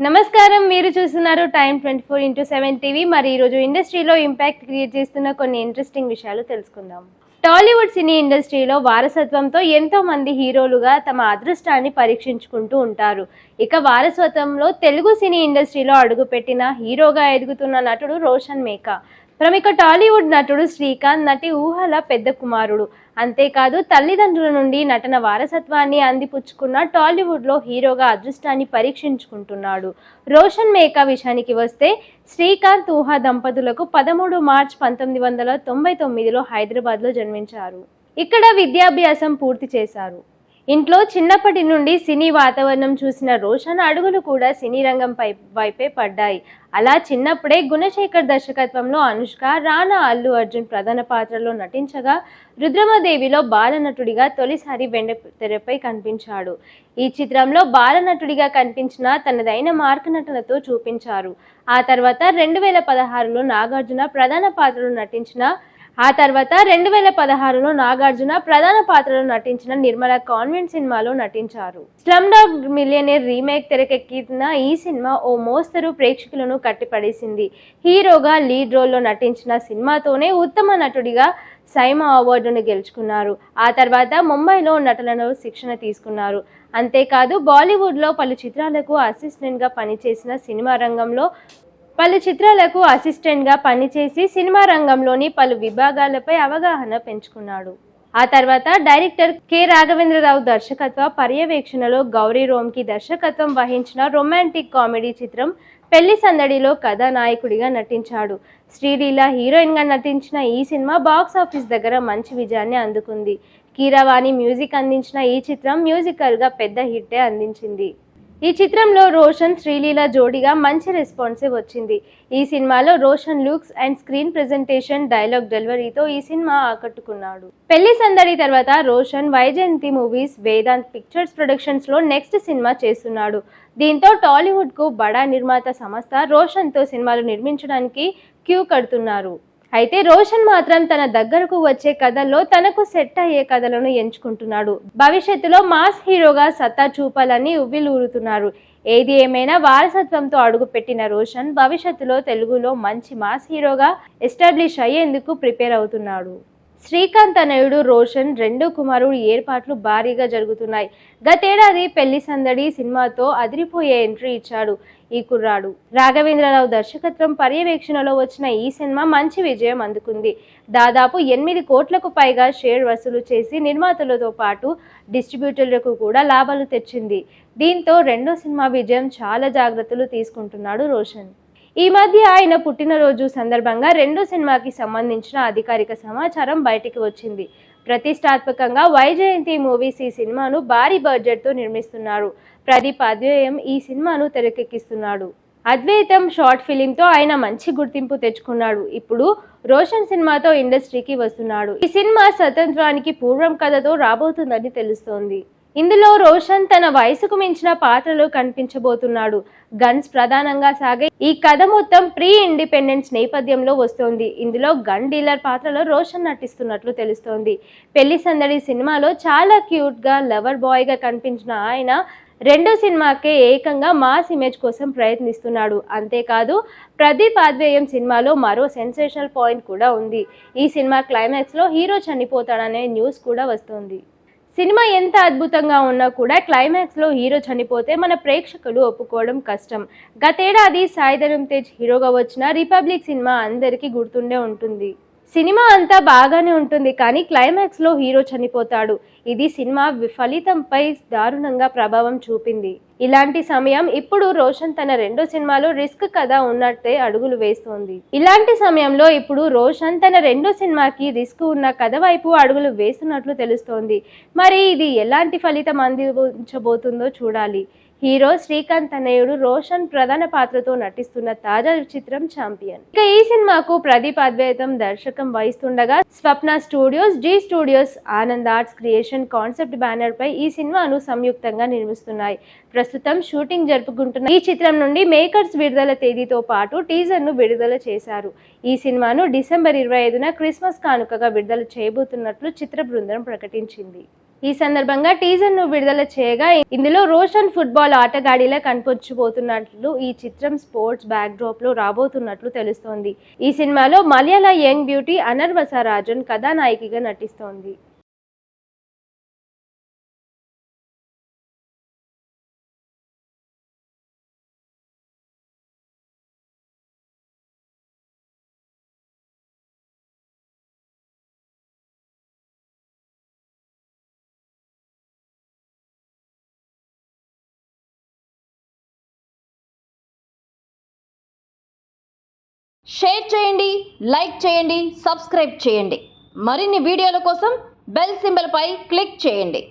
నమస్కారం, మీరు చూస్తున్నారు టైమ్ 24x7 టీవీ. మరి ఈరోజు ఇండస్ట్రీలో ఇంపాక్ట్ క్రియేట్ చేస్తున్న కొన్ని ఇంట్రెస్టింగ్ విషయాలు తెలుసుకుందాం. టాలీవుడ్ సినీ ఇండస్ట్రీలో వారసత్వంతో ఎంతో మంది హీరోలుగా తమ అదృష్టాన్ని పరీక్షించుకుంటూ ఉంటారు. ఇక వారసత్వంలో తెలుగు సినీ ఇండస్ట్రీలో అడుగుపెట్టిన హీరోగా ఎదుగుతున్న నటుడు రోషన్ మేకా. ప్రముఖ టాలీవుడ్ నటుడు శ్రీకాంత్ నటి ఊహల పెద్ద కుమారుడు. అంతేకాదు తల్లిదండ్రుల నుండి నటన వారసత్వాన్ని అందిపుచ్చుకున్న టాలీవుడ్లో హీరోగా అదృష్టాన్ని పరీక్షించుకుంటున్నాడు. రోషన్ మేకా విషయానికి వస్తే శ్రీకాంత్ ఊహ దంపతులకు 13 మార్చి 1999లో హైదరాబాద్లో జన్మించారు. ఇక్కడ విద్యాభ్యాసం పూర్తి చేశారు. ఇంట్లో చిన్నప్పటి నుండి సినీ వాతావరణం చూసిన రోషన్ అడుగులు కూడా సినీ రంగం వైపే పడ్డాయి. అలా చిన్నప్పుడే గుణశేఖర్ దర్శకత్వంలో అనుష్క, రానా, అల్లు అర్జున్ ప్రధాన పాత్రలో నటించగా రుద్రమదేవిలో బాలనటుడిగా తొలిసారి వెండితెరపై కనిపించాడు. ఈ చిత్రంలో బాలనటుడిగా కనిపించిన తనదైన మార్క నటనతో చూపించారు. ఆ తర్వాత 2016లో నాగార్జున ప్రధాన పాత్రలో నటించిన నిర్మల కాన్వెంట్ సినిమాలో నటించారు. స్లమ్ డాగ్ మిలియనేర్ రీమేక్ తెరకెక్కిన ఈ సినిమా ఓ మోస్తరు ప్రేక్షకులను కట్టిపడేసింది. హీరోగా లీడ్ రోల్లో నటించిన సినిమాతోనే ఉత్తమ నటుడిగా సైమా అవార్డును గెలుచుకున్నారు. ఆ తర్వాత ముంబైలో నటనలో శిక్షణ తీసుకున్నారు. అంతేకాదు బాలీవుడ్లో పలు చిత్రాలకు అసిస్టెంట్గా పనిచేసి సినిమా రంగంలోని పలు విభాగాలపై అవగాహన పెంచుకున్నాడు. ఆ తర్వాత డైరెక్టర్ కె రాఘవేంద్రరావు దర్శకత్వ పర్యవేక్షణలో గౌరీ రోమ్కి దర్శకత్వం వహించిన రొమాంటిక్ కామెడీ చిత్రం పెళ్లి సందడిలో కథానాయకుడిగా నటించాడు. శ్రీలీల హీరోయిన్గా నటించిన ఈ సినిమా బాక్సాఫీస్ దగ్గర మంచి విజయాన్ని అందుకుంది. కీరవాణి మ్యూజిక్ అందించిన ఈ చిత్రం మ్యూజికల్గా పెద్ద హిట్టే అందించింది. ఈ చిత్రంలో రోషన్, శ్రీలీల జోడీగా మంచి రెస్పాన్సే వచ్చింది. ఈ సినిమాలో Roshan looks and screen presentation, dialogue డెలివరీతో ఈ సినిమా ఆకట్టుకున్నాడు. పెళ్లి సందడి తర్వాత రోషన్ వైజయంతి మూవీస్, వేదాంత్ పిక్చర్స్ ప్రొడక్షన్స్లో నెక్స్ట్ సినిమా చేస్తున్నాడు. దీంతో టాలీవుడ్కు బడా నిర్మాత సంస్థ రోషన్తో సినిమాలు నిర్మించడానికి క్యూ కడుతున్నారు. అయితే రోషన్ మాత్రం తన దగ్గరకు వచ్చే కథల్లో తనకు సెట్ అయ్యే కథలను ఎంచుకుంటున్నాడు. భవిష్యత్తులో మాస్ హీరోగా సత్తా చూపాలని ఉవ్విలూరుతున్నారు. ఏది ఏమైనా వారసత్వంతో అడుగుపెట్టిన రోషన్ భవిష్యత్తులో తెలుగులో మంచి మాస్ హీరోగా ఎస్టాబ్లిష్ అయ్యేందుకు ప్రిపేర్ అవుతున్నాడు. శ్రీకాంత్ తనయుడు రోషన్ రెండో కుమారుడు ఏర్పాట్లు భారీగా జరుగుతున్నాయి. గతేడాది పెళ్లి సందడి సినిమాతో అదిరిపోయే ఎంట్రీ ఇచ్చాడు ఈ కుర్రాడు. రాఘవేంద్రరావు దర్శకత్వం పర్యవేక్షణలో వచ్చిన ఈ సినిమా మంచి విజయం అందుకుంది. దాదాపు 8 కోట్లకు పైగా షేర్ వసూలు చేసి నిర్మాతలతో పాటు డిస్ట్రిబ్యూటర్లకు కూడా లాభాలు తెచ్చింది. దీంతో రెండో సినిమా విజయం చాలా జాగ్రత్తలు తీసుకుంటున్నాడు రోషన్. ఈ మధ్య ఆయన పుట్టినరోజు సందర్భంగా రెండో సినిమాకి సంబంధించిన అధికారిక సమాచారం బయటికి వచ్చింది. ప్రతిష్టాత్మకంగా వైజయంతి మూవీస్ ఈ సినిమాను భారీ బడ్జెట్తో నిర్మిస్తున్నారు. ప్రదీప్ అద్వైతం ఈ సినిమాను తెరకెక్కిస్తున్నాడు. అద్వైతం షార్ట్ ఫిలింతో ఆయన మంచి గుర్తింపు తెచ్చుకున్నాడు. ఇప్పుడు రోషన్ సినిమాతో ఇండస్ట్రీకి వస్తున్నాడు. ఈ సినిమా స్వతంత్రానికి పూర్వం కథతో రాబోతుందని తెలుస్తోంది. ఇందులో రోషన్ తన వయసుకు మించిన పాత్రలో కనిపించబోతున్నాడు. గన్స్ ప్రధానంగా సాగే ఈ కథ మొత్తం ప్రీ ఇండిపెండెన్స్ నేపథ్యంలో వస్తోంది. ఇందులో గన్ డీలర్ పాత్రలో రోషన్ నటిస్తున్నట్లు తెలుస్తోంది. పెళ్లి సందడి సినిమాలో చాలా క్యూట్గా లవర్ బాయ్గా కనిపించిన ఆయన రెండో సినిమాకే ఏకంగా మాస్ ఇమేజ్ కోసం ప్రయత్నిస్తున్నాడు. అంతేకాదు ప్రదీప్ అద్వైతం సినిమాలో మరో సెన్సేషనల్ పాయింట్ కూడా ఉంది. ఈ సినిమా క్లైమాక్స్లో హీరో చనిపోతాడనే న్యూస్ కూడా వస్తోంది. సినిమా ఎంత అద్భుతంగా ఉన్నా కూడా క్లైమాక్స్లో హీరో చనిపోతే మన ప్రేక్షకులు ఒప్పుకోవడం కష్టం. గతేడాది సాయిధరమ్ తేజ్ హీరోగా వచ్చిన రిపబ్లిక్ సినిమా అందరికీ గుర్తుండే ఉంటుంది. సినిమా అంతా బాగానే ఉంటుంది, కానీ క్లైమాక్స్లో హీరో చనిపోతాడు. ఇది సినిమా ఫలితంపై దారుణంగా ప్రభావం చూపింది. ఇలాంటి సమయం ఇప్పుడు రోషన్ తన రెండో సినిమాలో రిస్క్ కథ ఉన్నట్టే అడుగులు వేస్తోంది. ఇలాంటి సమయంలో ఇప్పుడు రోషన్ తన రెండో సినిమాకి రిస్క్ ఉన్న కథ వైపు అడుగులు వేస్తున్నట్లు తెలుస్తోంది. మరి ఇది ఎలాంటి ఫలితం అందించబోతుందో చూడాలి. హీరో శ్రీకాంత్ తనయుడు రోషన్ ప్రధాన పాత్రతో నటిస్తున్న తాజా చిత్రం ఛాంపియన్. ఇక ఈ సినిమాకు ప్రదీప్ అద్వైతం దర్శకం వహిస్తుండగా Swapna studios, Zee studios, Anand arts creation concept banner పై ఈ సినిమాను సంయుక్తంగా నిర్మిస్తున్నాయి. ప్రస్తుతం షూటింగ్ జరుపుకుంటున్న ఈ చిత్రం నుండి మేకర్స్ విడుదల తేదీతో పాటు టీజర్ను విడుదల చేశారు. ఈ సినిమాను డిసెంబర్ 25న క్రిస్మస్ కానుకగా విడుదల చేయబోతున్నట్లు చిత్ర బృందం ప్రకటించింది. ఈ సందర్భంగా టీజర్ ను విడుదల చేయగా ఇందులో రోషన్ ఫుట్బాల్ ఆటగాడిలా కనిపించబోతున్నట్లు ఈ చిత్రం స్పోర్ట్స్ బ్యాక్ డ్రాప్ లో రాబోతున్నట్లు తెలుస్తోంది. ఈ సినిమాలో మలయాళ యంగ్ బ్యూటీ అనర్వస రాజన్ కథానాయికగా నటిస్తోంది. షేర్ చేయండి, లైక్ చేయండి, సబ్స్క్రైబ్ చేయండి. మరిన్ని వీడియోల కోసం బెల్ సింబల్ పై క్లిక్ చేయండి.